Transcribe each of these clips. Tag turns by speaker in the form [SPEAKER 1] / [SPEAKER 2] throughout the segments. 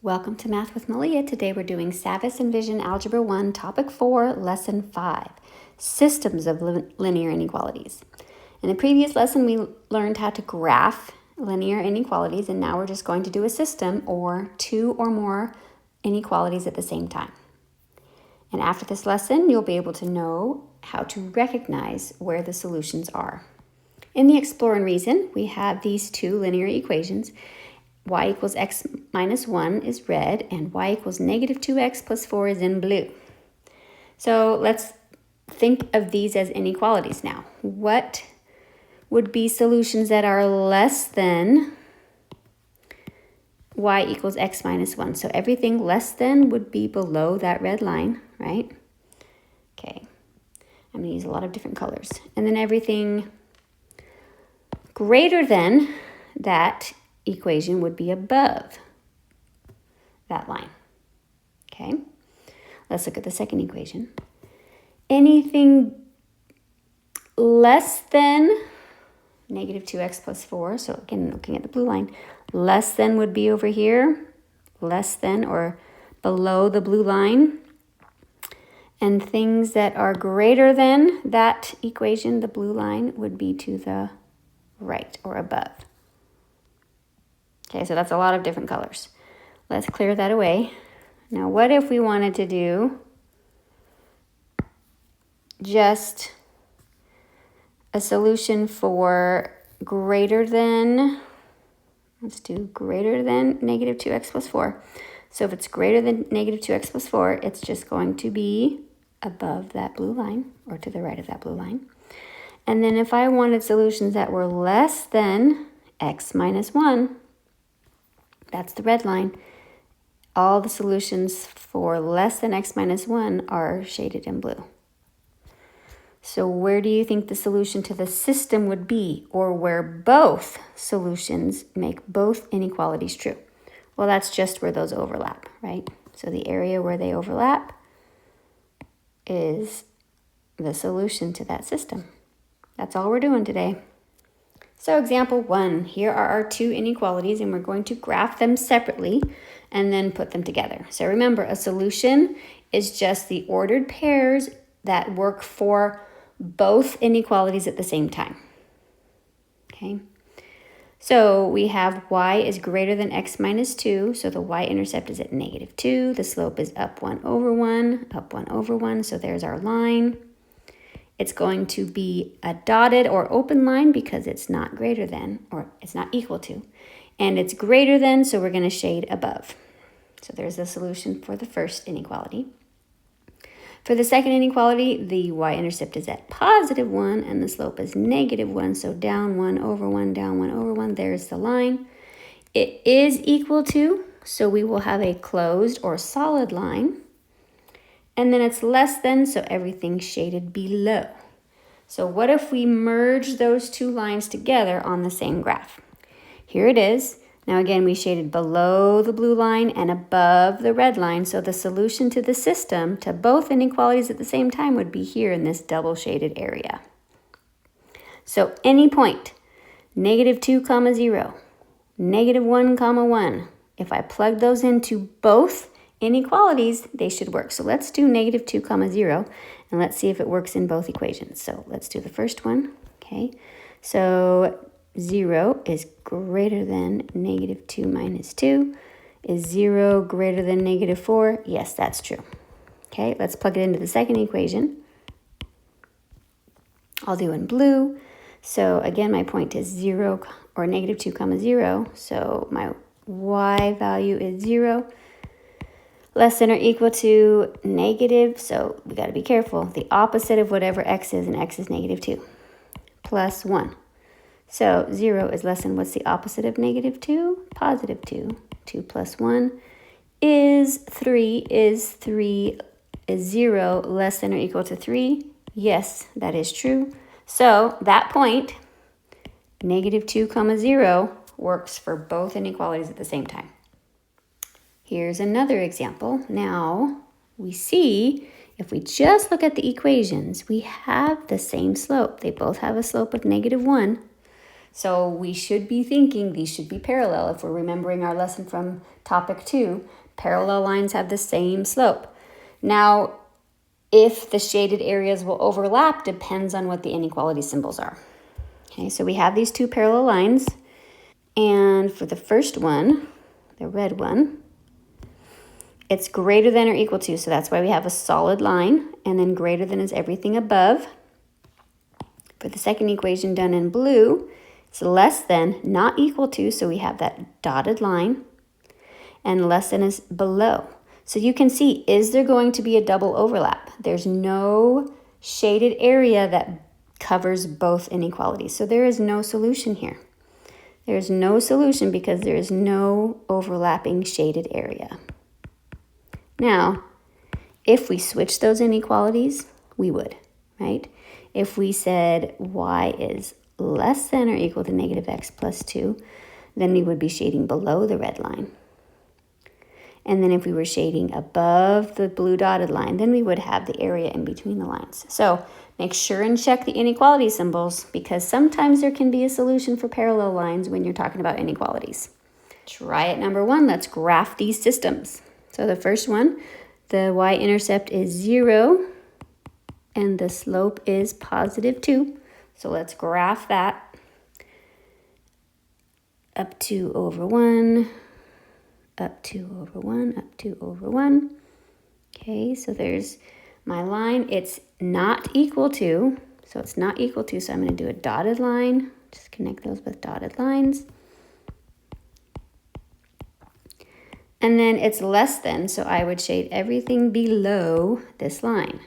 [SPEAKER 1] Welcome to Math with Malia. Today we're doing Savvas enVision Algebra 1, Topic 4, Lesson 5, Systems of Linear Inequalities. In the previous lesson, we learned how to graph linear inequalities, and now we're just going to do a system or two or more inequalities at the same time. And after this lesson, you'll be able to know how to recognize where the solutions are. In the Explore and Reason, we have these two linear equations. Y equals x minus 1 is red, and y equals negative 2x plus 4 is in blue. So let's think of these as inequalities now. What would be solutions that are less than y equals x minus 1? So everything less than would be below that red line, right? Okay, I'm going to use a lot of different colors. And then everything greater than that equation would be above that line. Okay, let's look at the second equation. Anything less than negative 2x plus 4, so again, looking at the blue line, less than would be over here, less than or below the blue line. And things that are greater than that equation, the blue line, would be to the right or above. Okay, so that's a lot of different colors. Let's clear that away. Now, what if we wanted to do just a solution for greater than, let's do greater than negative 2x plus 4. So if it's greater than negative 2x plus 4, it's just going to be above that blue line or to the right of that blue line. And then if I wanted solutions that were less than x minus 1, that's the red line. All the solutions for less than x minus 1 are shaded in blue. So where do you think the solution to the system would be, or where both solutions make both inequalities true? Well, that's just where those overlap, right? So the area where they overlap is the solution to that system. That's all we're doing today. So example 1, here are our two inequalities, and we're going to graph them separately and then put them together. So remember, a solution is just the ordered pairs that work for both inequalities at the same time. Okay, so we have y is greater than x minus 2, so the y-intercept is at negative 2. The slope is up 1 over 1, up 1 over 1, so there's our line. It's going to be a dotted or open line because it's not greater than, or it's not equal to. And it's greater than, so we're going to shade above. So there's the solution for the first inequality. For the second inequality, the y-intercept is at positive 1 and the slope is negative 1. So down 1 over 1, down 1 over 1, there's the line. It is equal to, so we will have a closed or solid line. And then it's less than, so everything's shaded below. So what if we merge those two lines together on the same graph? Here it is. Now again, we shaded below the blue line and above the red line. So the solution to the system to both inequalities at the same time would be here in this double shaded area. So any point, negative 2, 0, negative 1, 1. If I plug those into both inequalities, they should work. So let's do negative 2, 0, and let's see if it works in both equations. So let's do the first one. Okay, so 0 is greater than negative 2 minus 2. Is 0 greater than negative 4? Yes, that's true. Okay, let's plug it into the second equation. I'll do in blue. So again, my point is 0 or negative 2, 0. So my y value is 0. Less than or equal to negative, so we got to be careful. The opposite of whatever x is, and x is negative 2, plus 1. So 0 is less than, what's the opposite of negative 2? Positive 2. 2 plus 1 is 3. Is 0 less than or equal to 3? Yes, that is true. So that point, negative 2, 0, works for both inequalities at the same time. Here's another example. Now, we see, if we just look at the equations, we have the same slope. They both have a slope of negative 1. So we should be thinking these should be parallel. If we're remembering our lesson from topic 2, parallel lines have the same slope. Now, if the shaded areas will overlap depends on what the inequality symbols are. Okay, so we have these two parallel lines. And for the first one, the red one, it's greater than or equal to, so that's why we have a solid line, and then greater than is everything above. For the second equation done in blue, it's less than, not equal to, so we have that dotted line, and less than is below. So you can see, is there going to be a double overlap? There's no shaded area that covers both inequalities, so there is no solution here. There's no solution because there is no overlapping shaded area. Now, if we switch those inequalities, we would, right? If we said y is less than or equal to negative x plus 2, then we would be shading below the red line. And then if we were shading above the blue dotted line, then we would have the area in between the lines. So make sure and check the inequality symbols because sometimes there can be a solution for parallel lines when you're talking about inequalities. Try it number 1. Let's graph these systems. So the first one, the y-intercept is 0 and the slope is positive 2. So let's graph that. Up 2 over 1, up 2 over 1, up 2 over 1. Okay, so there's my line. It's not equal to, so it's not equal to, so I'm going to do a dotted line. Just connect those with dotted lines. And then it's less than, so I would shade everything below this line.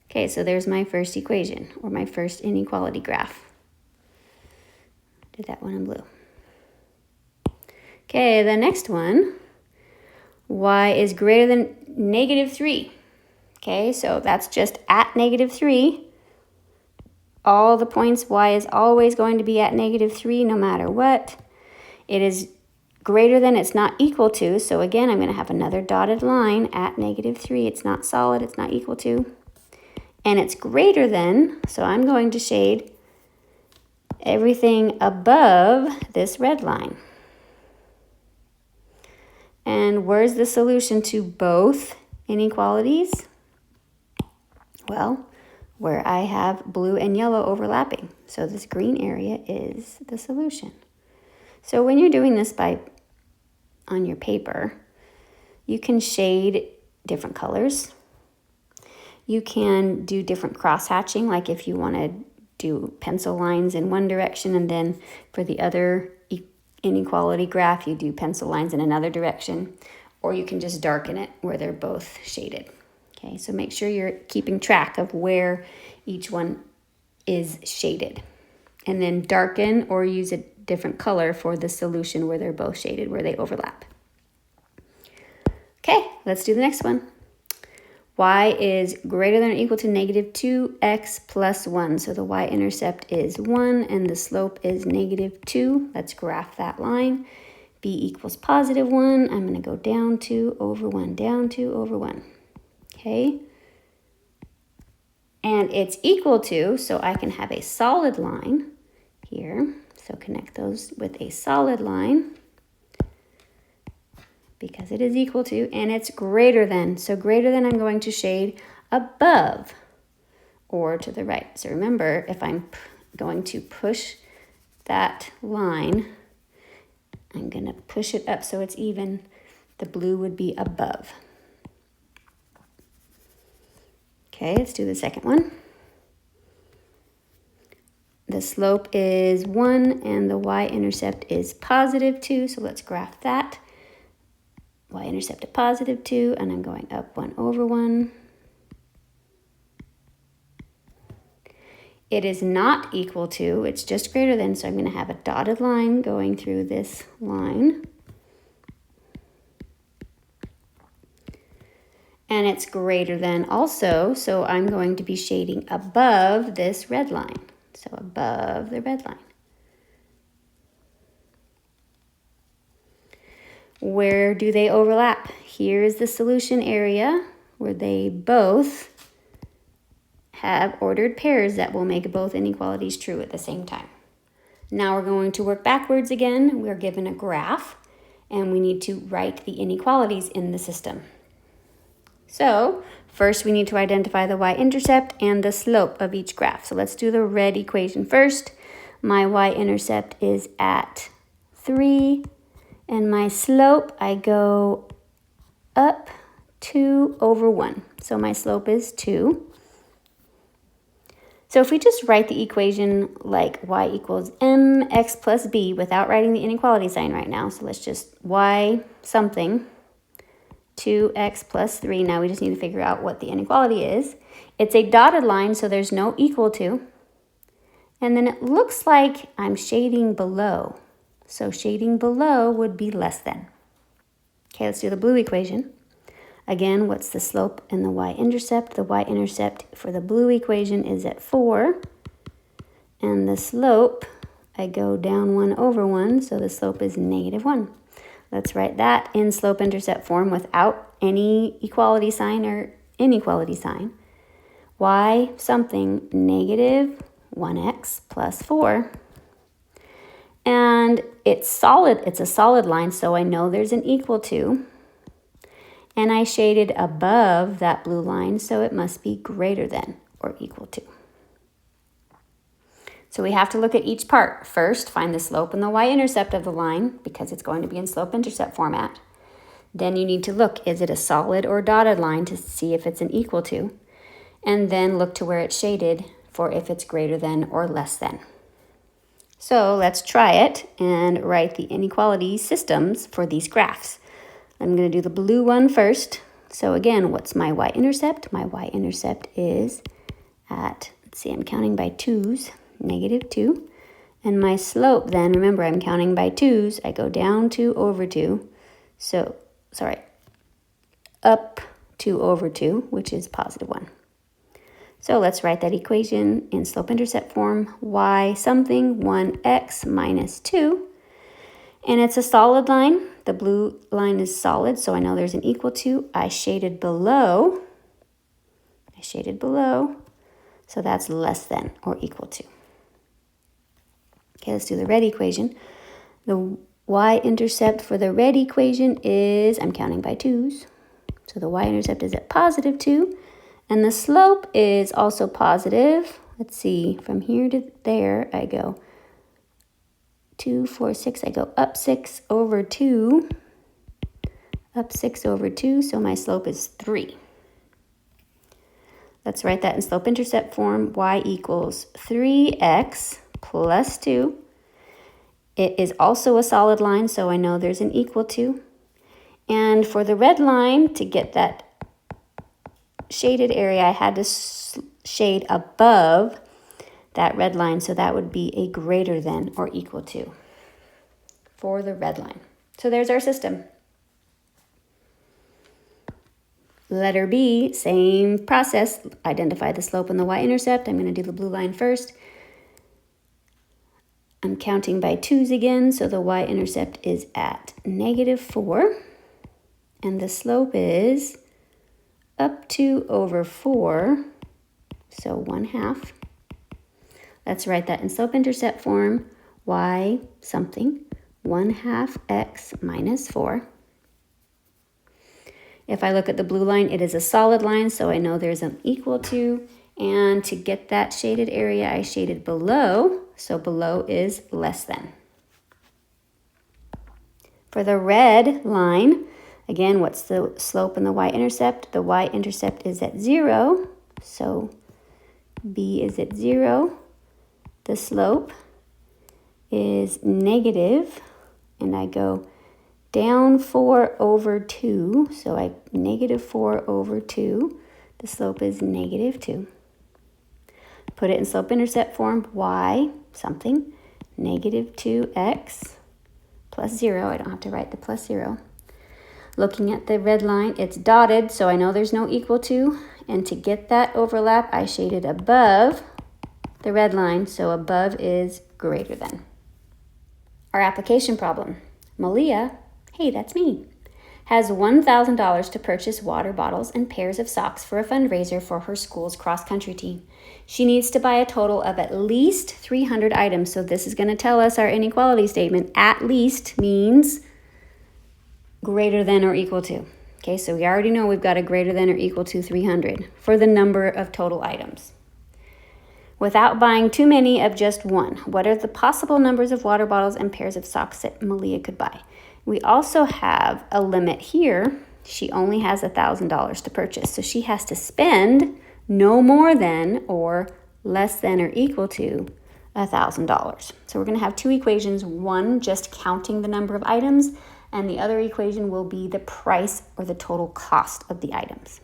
[SPEAKER 1] Okay, so there's my first equation, or my first inequality graph. Did that one in blue. Okay, the next one, y is greater than negative 3. Okay, so that's just at negative 3. All the points, y is always going to be at negative 3 no matter what. It is greater than, it's not equal to, so again, I'm going to have another dotted line at negative 3. It's not solid, it's not equal to. And it's greater than, so I'm going to shade everything above this red line. And where's the solution to both inequalities? Well, where I have blue and yellow overlapping. So this green area is the solution. So when you're doing this on your paper, you can shade different colors. You can do different cross-hatching, like if you want to do pencil lines in one direction and then for the other inequality graph, you do pencil lines in another direction, or you can just darken it where they're both shaded. Okay, so make sure you're keeping track of where each one is shaded. And then darken or use a different color for the solution where they're both shaded, where they overlap. Okay, let's do the next one. Y is greater than or equal to negative 2x plus 1. So the y-intercept is 1 and the slope is negative 2. Let's graph that line. B equals positive 1. I'm going to go down 2 over 1, down 2 over 1. Okay. And it's equal to, so I can have a solid line here. So connect those with a solid line because it is equal to, and it's greater than. So greater than, I'm going to shade above or to the right. So remember, if I'm going to push that line, I'm going to push it up so it's even. The blue would be above. Okay, let's do the second one. The slope is 1 and the y-intercept is positive 2. So let's graph that. Y-intercept at positive 2, and I'm going up 1 over 1. It is not equal to, it's just greater than, so I'm going to have a dotted line going through this line. And it's greater than also, so I'm going to be shading above this red line. So above the red line. Where do they overlap? Here is the solution area where they both have ordered pairs that will make both inequalities true at the same time. Now we're going to work backwards again. We're given a graph, and we need to write the inequalities in the system. So first we need to identify the y-intercept and the slope of each graph. So let's do the red equation first. My y-intercept is at 3, and my slope, I go up 2 over 1. So my slope is 2. So if we just write the equation like y equals mx plus b without writing the inequality sign right now, so let's just y something, 2x plus 3. Now we just need to figure out what the inequality is. It's a dotted line, so there's no equal to. And then it looks like I'm shading below. So shading below would be less than. Okay, let's do the blue equation. Again, what's the slope and the y-intercept? The y-intercept for the blue equation is at 4. And the slope, I go down 1 over 1, so the slope is -1. Let's write that in slope-intercept form without any equality sign or inequality sign. Y something -1x plus 4. And it's solid, it's a solid line, so I know there's an equal to. And I shaded above that blue line, so it must be greater than or equal to. So we have to look at each part. First, find the slope and the y-intercept of the line, because it's going to be in slope-intercept format. Then you need to look, is it a solid or dotted line, to see if it's an equal to. And then look to where it's shaded for if it's greater than or less than. So let's try it and write the inequality systems for these graphs. I'm going to do the blue one first. So again, what's my y-intercept? My y-intercept is at, let's see, I'm counting by 2's, -2. And my slope then, remember I'm counting by 2's, I go down 2 over 2. So, sorry, up 2 over 2, which is +1. So let's write that equation in slope-intercept form. Y something, 1x minus 2. And it's a solid line. The blue line is solid, so I know there's an equal to. I shaded below. So that's less than or equal to. Okay, let's do the red equation. The y-intercept for the red equation is, I'm counting by 2's. So the y-intercept is at +2. And the slope is also positive. Let's see, from here to there, I go 2, 4, 6. I go up 6 over 2. Up 6 over 2, so my slope is 3. Let's write that in slope-intercept form. Y equals 3x plus 2. It is also a solid line, so I know there's an equal to. And for the red line, to get that shaded area, I had to shade above that red line, so that would be a greater than or equal to for the red line. So there's our system. Letter B, same process. Identify the slope and the y-intercept. I'm going to do the blue line first. I'm counting by 2's again, so the y-intercept is at -4. And the slope is up 2 over 4, so 1/2. Let's write that in slope-intercept form. Y something, 1/2 x minus 4. If I look at the blue line, it is a solid line, so I know there's an equal to. And to get that shaded area, I shaded below, so below is less than. For the red line, again, what's the slope and the y-intercept? The y-intercept is at 0, so B is at 0. The slope is negative, and I go down 4 over 2, so I -4 over 2. The slope is -2. Put it in slope-intercept form. Y something, -2x plus 0. I don't have to write the plus 0. Looking at the red line, it's dotted, so I know there's no equal to. And to get that overlap, I shaded above the red line, so above is greater than. Our application problem. Malia, hey, that's me, has $1,000 to purchase water bottles and pairs of socks for a fundraiser for her school's cross-country team. She needs to buy a total of at least 300 items. So this is going to tell us our inequality statement. At least means greater than or equal to. Okay, so we already know we've got a greater than or equal to 300 for the number of total items. Without buying too many of just one, what are the possible numbers of water bottles and pairs of socks that Malia could buy? We also have a limit here. She only has $1,000 to purchase, so she has to spend no more than or less than or equal to $1,000. So we're going to have two equations, one just counting the number of items, and the other equation will be the price or the total cost of the items.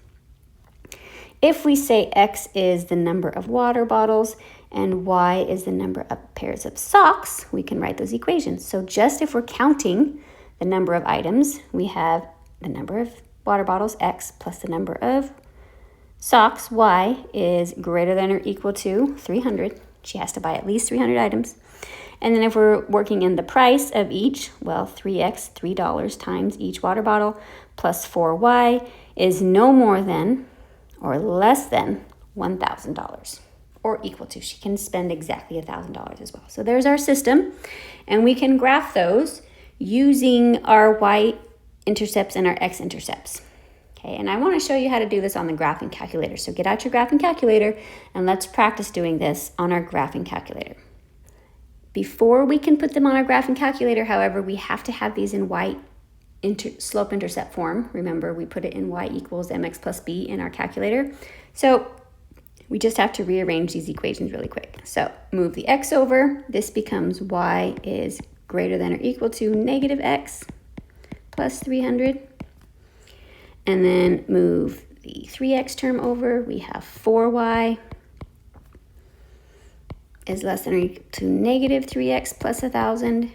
[SPEAKER 1] If we say X is the number of water bottles and Y is the number of pairs of socks, we can write those equations. So just if we're counting the number of items, we have the number of water bottles, X, plus the number of socks, Y, is greater than or equal to 300. She has to buy at least 300 items. And then if we're working in the price of each, well, 3X, $3 times each water bottle, plus 4Y is no more than or less than $1,000, or equal to. She can spend exactly $1,000 as well. So there's our system, and we can graph those using our y-intercepts and our x-intercepts. Okay, and I want to show you how to do this on the graphing calculator. So get out your graphing calculator, and let's practice doing this on our graphing calculator. Before we can put them on our graphing calculator, however, we have to have these in slope-intercept form. Remember, we put it in y equals mx plus b in our calculator. So we just have to rearrange these equations really quick. So move the x over. This becomes y is greater than or equal to negative x plus 300. And then move the 3x term over. We have 4y is less than or equal to negative 3x plus 1,000.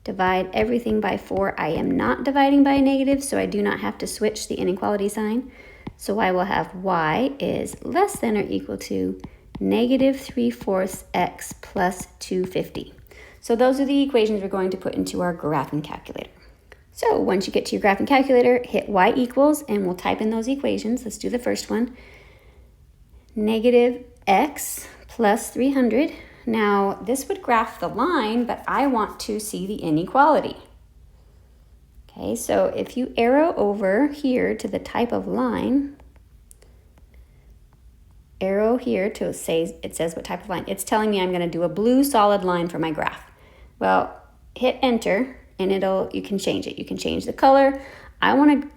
[SPEAKER 1] Divide everything by 4. I am not dividing by a negative, so I do not have to switch the inequality sign. So I will have y is less than or equal to negative 3/4 x plus 250. So those are the equations we're going to put into our graphing calculator. So once you get to your graphing calculator, hit y equals, and we'll type in those equations. Let's do the first one. Negative x plus 300. Now, this would graph the line, but I want to see the inequality. Okay, so if you arrow over here to the type of line, arrow here to say, it says what type of line. It's telling me I'm going to do a blue solid line for my graph. Well, hit enter, and you can change it. You can change the color. I want to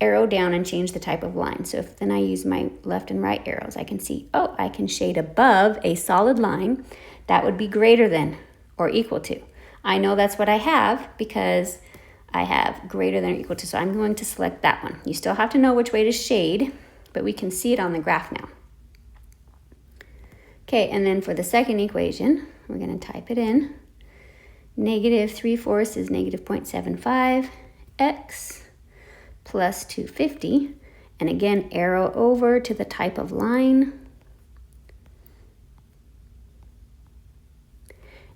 [SPEAKER 1] arrow down and change the type of line. So if then I use my left and right arrows, I can see, oh, I can shade above a solid line that would be greater than or equal to. I know that's what I have because I have greater than or equal to, so I'm going to select that one. You still have to know which way to shade, but we can see it on the graph now. Okay, and then for the second equation, we're going to type it in. Negative 3/4 is negative 0.75 x plus 250. And again, arrow over to the type of line.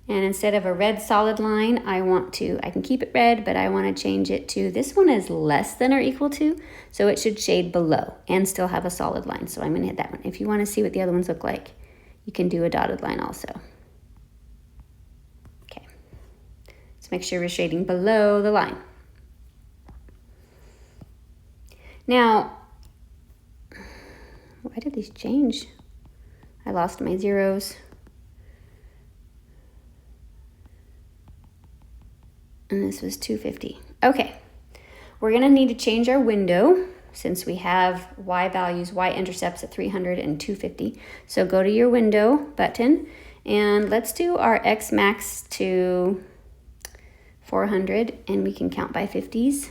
[SPEAKER 1] And instead of a red solid line, I can keep it red, but I want to change it to, this one is less than or equal to, so it should shade below and still have a solid line. So I'm going to hit that one. If you want to see what the other ones look like, you can do a dotted line also. Okay. Let's make sure we're shading below the line. Now, why did these change? I lost my zeros. And this was 250. Okay, we're gonna need to change our window since we have y values, y-intercepts at 300 and 250. So go to your window button and let's do our x max to 400 and we can count by 50s.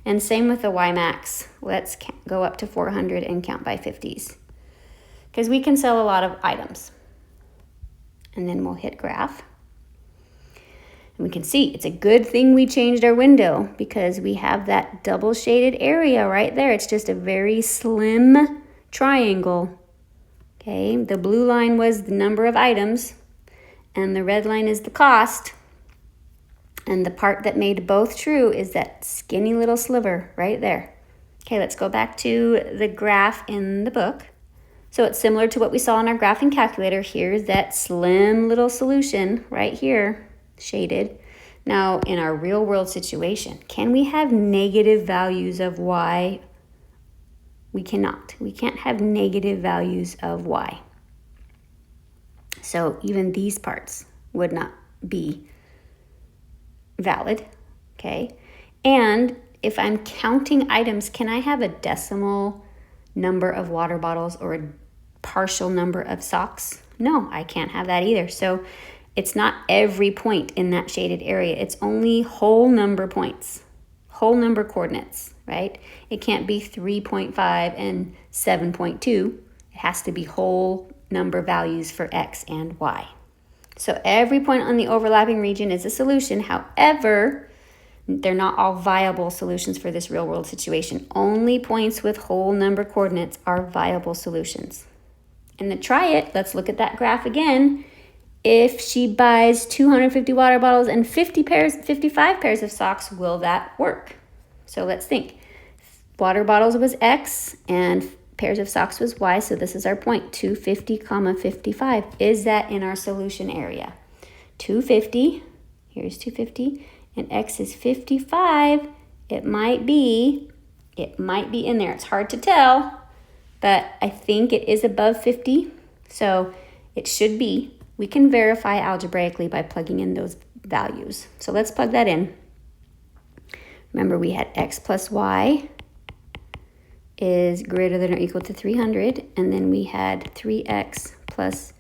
[SPEAKER 1] And same with the y max. Let's go up to 400 and count by 50s because we can sell a lot of items. And then we'll hit graph. And we can see it's a good thing we changed our window because we have that double shaded area right there. It's just a very slim triangle. Okay, the blue line was the number of items and the red line is the cost. And the part that made both true is that skinny little sliver right there. Okay, let's go back to the graph in the book. So it's similar to what we saw in our graphing calculator. Here's that slim little solution right here, shaded. Now, in our real world situation, can we have negative values of y? We cannot. We can't have negative values of y. So even these parts would not be valid, okay? And if I'm counting items, can I have a decimal number of water bottles or a partial number of socks? No, I can't have that either. So it's not every point in that shaded area. It's only whole number points, whole number coordinates, right? It can't be 3.5 and 7.2. It has to be whole number values for x and y. So every point on the overlapping region is a solution. However, they're not all viable solutions for this real world situation. Only points with whole number coordinates are viable solutions. And to try it, let's look at that graph again. If she buys 250 water bottles and 55 pairs of socks, will that work? So let's think. Water bottles was x and pairs of socks was y, so this is our point, 250, 55. Is that in our solution area? 250, here's 250, and x is 55. It might be in there. It's hard to tell, but I think it is above 50, so it should be. We can verify algebraically by plugging in those values. So let's plug that in. Remember, we had x plus y is greater than or equal to 300, and then we had 3x plus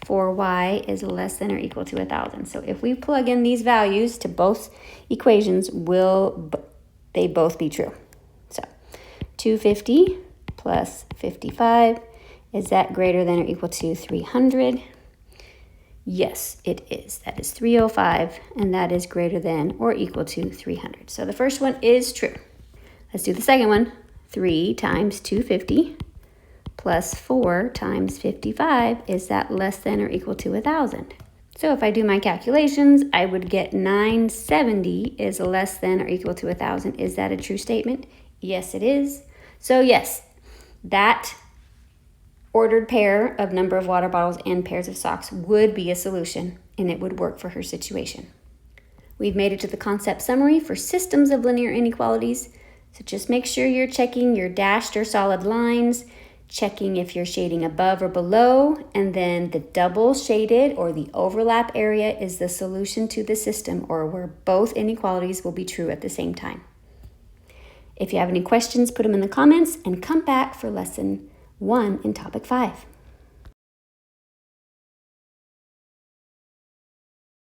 [SPEAKER 1] 4y is less than or equal to 1,000. So if we plug in these values to both equations, will they both be true? So 250 plus 55, is that greater than or equal to 300? Yes, it is. That is 305, and that is greater than or equal to 300. So the first one is true. Let's do the second one. 3 times 250 plus 4 times 55, is that less than or equal to 1,000? So if I do my calculations, I would get 970 is less than or equal to 1,000. Is that a true statement? Yes, it is. So yes, that ordered pair of number of water bottles and pairs of socks would be a solution, and it would work for her situation. We've made it to the concept summary for systems of linear inequalities. So just make sure you're checking your dashed or solid lines, checking if you're shading above or below, and then the double shaded or the overlap area is the solution to the system, or where both inequalities will be true at the same time. If you have any questions, put them in the comments and come back for lesson 1 in topic 5.